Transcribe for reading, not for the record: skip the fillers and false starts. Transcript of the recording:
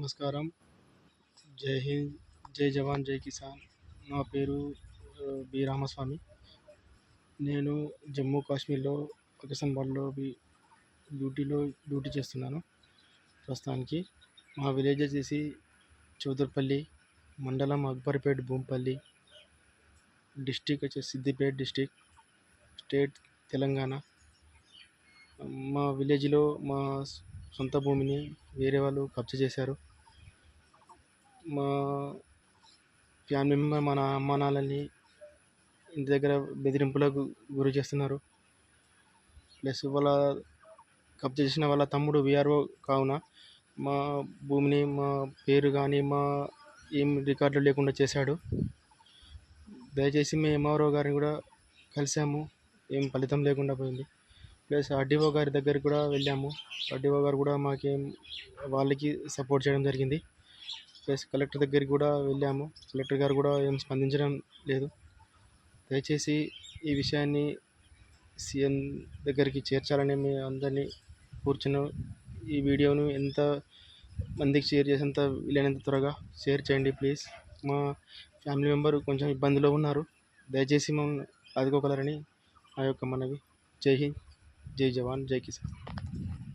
నమస్కారం. జై హింద్, జై జవాన్, జై కిసాన్. నా పేరు బి. రామస్వామి. నేను జమ్మూ కాశ్మీర్లో పాకిస్తాన్‌లో డ్యూటీ చేస్తున్నాను ప్రస్తుతానికి. మా విలేజ్ వచ్చేసి చౌదర్పల్లి, మండలం అక్బర్పేట్, భూంపల్లి, డిస్ట్రిక్ట్ వచ్చేసి సిద్దిపేట డిస్ట్రిక్ట్, స్టేట్ తెలంగాణ. మా విలేజ్లో మా సొంత భూమిని వేరే వాళ్ళు కబ్జా చేశారు. మా ఫ్యామిలీ మెంబర్ మన అమ్మ నాన్నల్ని ఇంటి దగ్గర బెదిరింపులకు గురి చేస్తున్నారు. ప్లస్ వాళ్ళ కబ్జా చేసిన వాళ్ళ తమ్ముడు విఆర్ఓ కావున మా భూమిని, మా పేరు కానీ మా ఏం రికార్డులు లేకుండా చేశాడు. దయచేసి మేము ఎంఆర్ఓ గారిని కూడా కలిసాము, ఏం ఫలితం లేకుండా పోయింది. ప్లస్ ఆర్డీఓ గారి దగ్గరికి కూడా వెళ్ళాము. ఆర్డీఓ గారు కూడా మాకేం వాళ్ళకి సపోర్ట్ చేయడం జరిగింది. ప్లస్ కలెక్టర్ దగ్గరికి కూడా వెళ్ళాము. కలెక్టర్ గారు కూడా ఏం స్పందించడం లేదు. దయచేసి ఈ విషయాన్ని సీఎం దగ్గరికి చేర్చాలని మీ అందరినీ కూర్చుని ఈ వీడియోను ఎంత మందికి షేర్ చేసేంత వీలైనంత త్వరగా షేర్ చేయండి ప్లీజ్. మా ఫ్యామిలీ మెంబరు కొంచెం ఇబ్బందిలో ఉన్నారు. దయచేసి మమ్మల్ని ఆదుకోగలరని నా యొక్క మనవి. జై హింద్, జై జవాన్, జై కిసాన్.